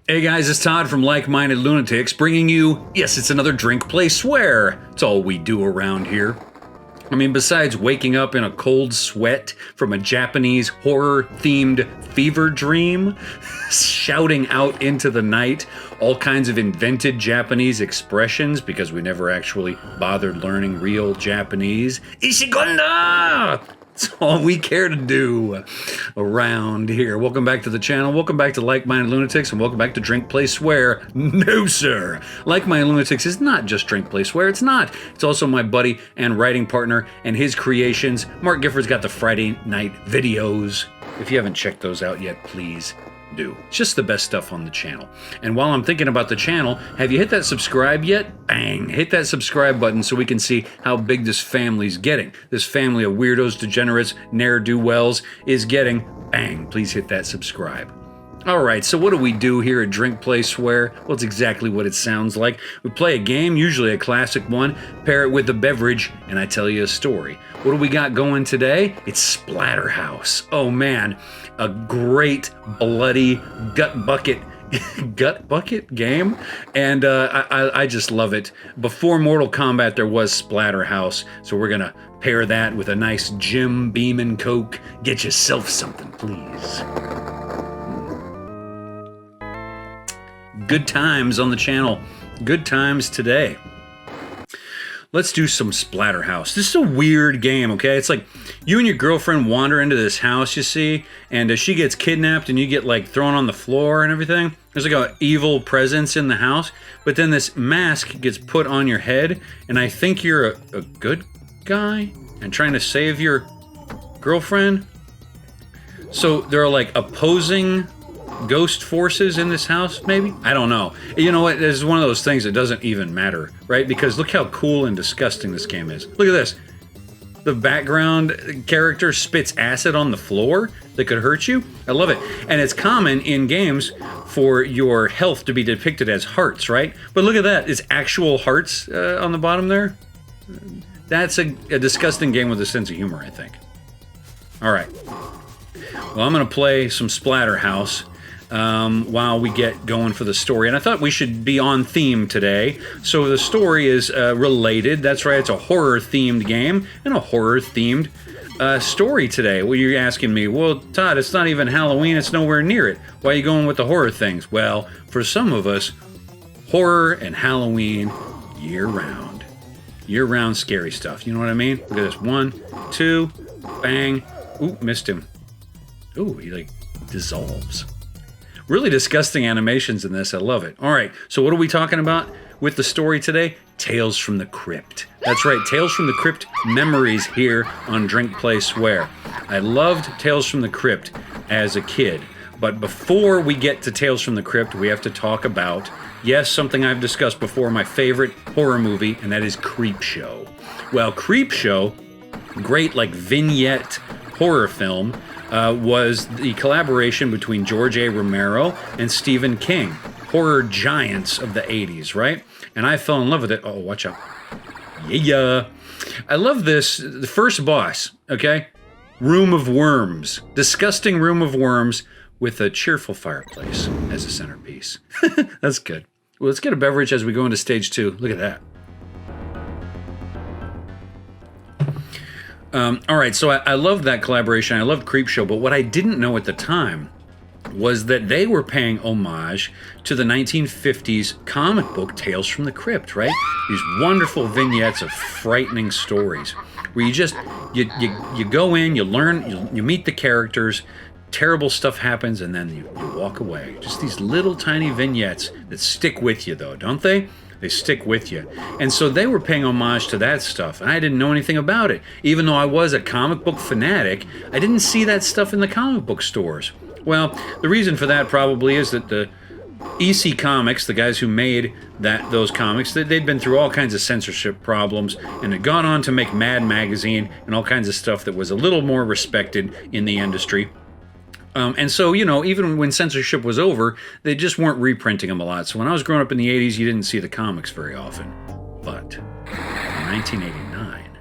Hey guys, it's Todd from Like Minded Lunatics bringing you, yes, it's another drink, play, swear. It's all we do around here. I mean, besides waking up in a cold sweat from a Japanese horror-themed fever dream, shouting out into the night all kinds of invented Japanese expressions because we never actually bothered learning real Japanese. Ishigonda! That's all we care to do around here. Welcome back to the channel. Welcome back to Like Minded Lunatics, and welcome back to Drink, Play, Swear. No, sir. Like Minded Lunatics is not just Drink, Play, Swear. It's not. It's also my buddy and writing partner and his creations. Mark Gifford's got the Friday night videos. If you haven't checked those out yet, please do. It's just the best stuff on the channel. And while I'm thinking about the channel, have you hit that subscribe yet? Bang! Hit that subscribe button so we can see how big this family's getting. This family of weirdos, degenerates, ne'er-do-wells is getting. Bang! Please hit that subscribe. Alright, so what do we do here at Drink, Play, Swear? Well, it's exactly what it sounds like. We play a game, usually a classic one, pair it with a beverage, and I tell you a story. What do we got going today? It's Splatterhouse. Oh man, a great bloody gut bucket game, and I just love it. Before Mortal Kombat there was Splatterhouse, so we're gonna pair that with a nice Jim Beam and Coke. Get yourself something, please. Good times on the channel. Good times today. Let's do some Splatterhouse. This is a weird game, okay? It's like you and your girlfriend wander into this house, you see, and she gets kidnapped and you get like thrown on the floor and everything. There's like an evil presence in the house, but then this mask gets put on your head, and I think you're a good guy and trying to save your girlfriend. So there are like opposing ghost forces in this house, maybe? I don't know. You know what? This is one of those things that doesn't even matter, right? Because look how cool and disgusting this game is. Look at this. The background character spits acid on the floor that could hurt you. I love it. And it's common in games for your health to be depicted as hearts, right? But look at that. It's actual hearts on the bottom there. That's a disgusting game with a sense of humor, I think. All right. Well, I'm going to play some Splatterhouse while we get going for the story. And I thought we should be on theme today. So the story is related. That's right, it's a horror-themed game and a horror-themed story today. Well, you're asking me, well, Todd, it's not even Halloween. It's nowhere near it. Why are you going with the horror things? Well, for some of us, horror and Halloween year-round. Year-round scary stuff. You know what I mean? Look at this. 1, 2, bang. Ooh, missed him. Ooh, he like dissolves. Really disgusting animations in this. I love it. All right, so what are we talking about with the story today? Tales from the Crypt. That's right, Tales from the Crypt memories here on Drink, Play, Swear. I loved Tales from the Crypt as a kid, but before we get to Tales from the Crypt, we have to talk about, yes, something I've discussed before, my favorite horror movie, and that is Creepshow. Well, Creepshow, great like vignette horror film, was the collaboration between George A. Romero and Stephen King, horror giants of the 80s, right? And I fell in love with it. Oh, watch out. Yeah. I love this. The first boss, okay? Room of Worms. Disgusting room of worms with a cheerful fireplace as a centerpiece. That's good. Well, let's get a beverage as we go into stage 2. Look at that. All right, so I love that collaboration. I loved Creepshow, but what I didn't know at the time was that they were paying homage to the 1950s comic book Tales from the Crypt, right? These wonderful vignettes of frightening stories where you just, you go in, you learn, you meet the characters, terrible stuff happens, and then you walk away. Just these little tiny vignettes that stick with you, though, don't they? They stick with you. And so they were paying homage to that stuff, and I didn't know anything about it. Even though I was a comic book fanatic, I didn't see that stuff in the comic book stores. Well, the reason for that probably is that the EC Comics, the guys who made those comics, they'd been through all kinds of censorship problems and had gone on to make Mad Magazine and all kinds of stuff that was a little more respected in the industry. And so, you know, even when censorship was over, they just weren't reprinting them a lot. So when I was growing up in the 80s, you didn't see the comics very often. But in 1989,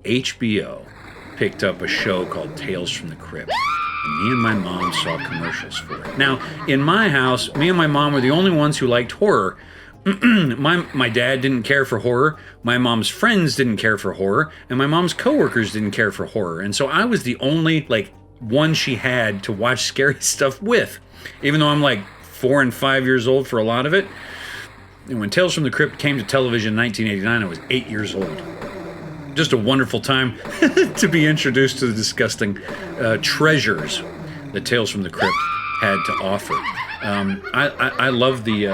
HBO picked up a show called Tales from the Crypt. and me and my mom saw commercials for it. Now, in my house, me and my mom were the only ones who liked horror. My dad didn't care for horror, my mom's friends didn't care for horror, and my mom's coworkers didn't care for horror. And so I was the only, one she had to watch scary stuff with, even though I'm 4 and 5 years old for a lot of it. And when Tales from the Crypt came to television in 1989, I was 8 years old. Just a wonderful time to be introduced to the disgusting treasures that Tales from the Crypt had to offer. I love the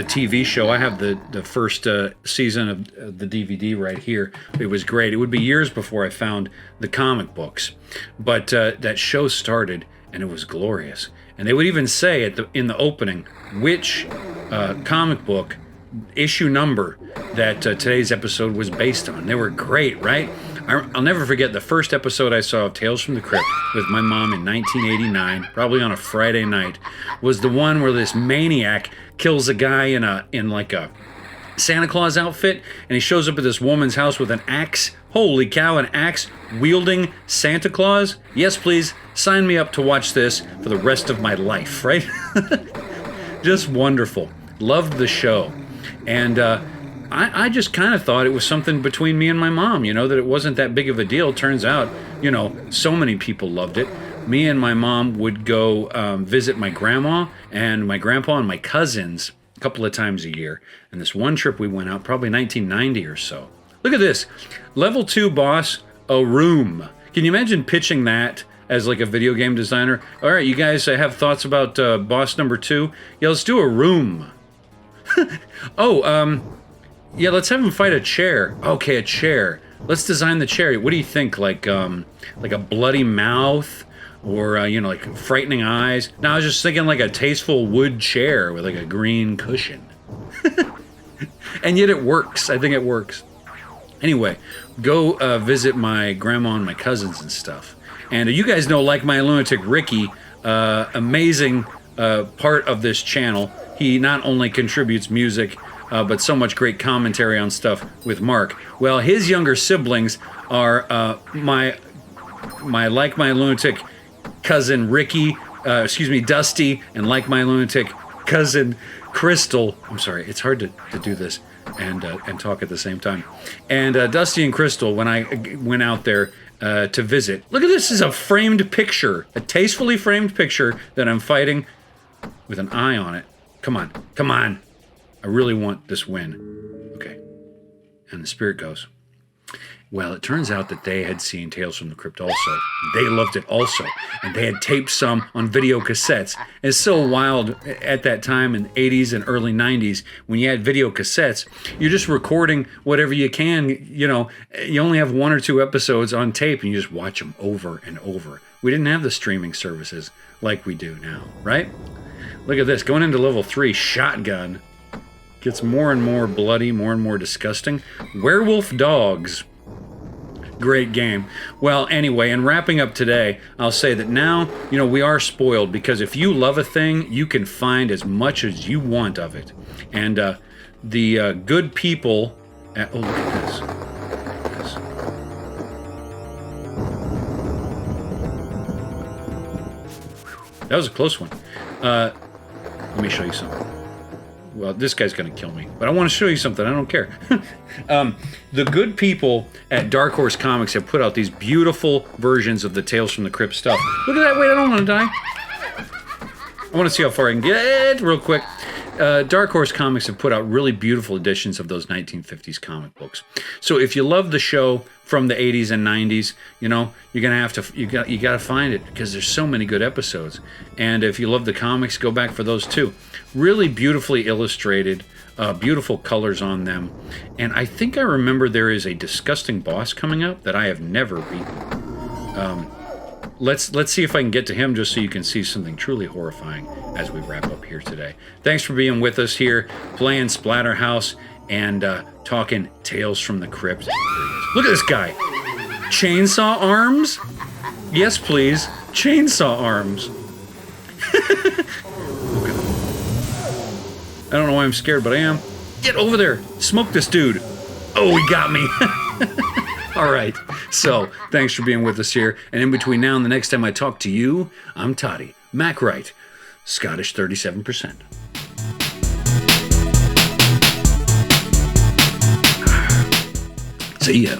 TV show. I have the first season of the DVD right here. It was great. It would be years before I found the comic books, but that show started and it was glorious. And they would even say in the opening which comic book issue number that today's episode was based on. They were great, right? I'll never forget the first episode I saw of Tales from the Crypt with my mom in 1989, probably on a Friday night, was the one where this maniac kills a guy in a Santa Claus outfit, and he shows up at this woman's house with an axe. Holy cow, an axe wielding Santa Claus? Yes, please, sign me up to watch this for the rest of my life, right? Just wonderful. Loved the show. And I just kind of thought it was something between me and my mom, that it wasn't that big of a deal. Turns out, so many people loved it. Me and my mom would go visit my grandma and my grandpa and my cousins a couple of times a year. And this one trip we went out, probably 1990 or so. Look at this. Level 2 boss, a room. Can you imagine pitching that as a video game designer? All right, you guys have thoughts about boss number 2? Yeah, let's do a room. Yeah, let's have him fight a chair. Okay, a chair. Let's design the chair. What do you think? Like a bloody mouth, or frightening eyes? No, I was just thinking a tasteful wood chair with a green cushion. And yet it works. I think it works. Anyway, go visit my grandma and my cousins and stuff. And you guys know, Like My Lunatic Ricky, amazing part of this channel. He not only contributes music, but so much great commentary on stuff with Mark. Well, his younger siblings are my Like My Lunatic cousin Ricky, Dusty, and Like My Lunatic cousin Crystal. I'm sorry, it's hard to do this and talk at the same time. And Dusty and Crystal, when I went out there to visit. Look at this, is a framed picture, a tastefully framed picture that I'm fighting with an eye on it. Come on, come on. I really want this win. Okay. And the spirit goes, well, it turns out that they had seen Tales from the Crypt also. They loved it also. And they had taped some on video cassettes. It's so wild at that time in the 80s and early 90s, when you had video cassettes, you're just recording whatever you can. You only have 1 or 2 episodes on tape and you just watch them over and over. We didn't have the streaming services like we do now, right? Look at this, going into level 3, shotgun. Gets more and more bloody, more and more disgusting. Werewolf dogs. Great game. Well, anyway, in wrapping up today, I'll say that now, we are spoiled, because if you love a thing, you can find as much as you want of it. And the good people at... Oh, look at this. Look at this. That was a close one. Let me show you something. Well, this guy's going to kill me, but I want to show you something. I don't care. The good people at Dark Horse Comics have put out these beautiful versions of the Tales from the Crypt stuff. Look at that. Wait, I don't want to die. I want to see how far I can get real quick. Dark Horse Comics have put out really beautiful editions of those 1950s comic books. So if you love the show from the 80s and 90s, you're gonna have to you got to find it, because there's so many good episodes. And if you love the comics, go back for those too. Really beautifully illustrated, beautiful colors on them. And I think I remember there is a disgusting boss coming up that I have never beaten. Let's see if I can get to him, just so you can see something truly horrifying as we wrap up here today. Thanks for being with us here, playing Splatterhouse and talking Tales from the Crypt. Look at this guy. Chainsaw arms? Yes, please. Chainsaw arms. I don't know why I'm scared, but I am. Get over there. Smoke this dude. Oh, he got me. All right. So thanks for being with us here. And in between now and the next time I talk to you, I'm Toddy, Mac Wright, Scottish 37%. See ya.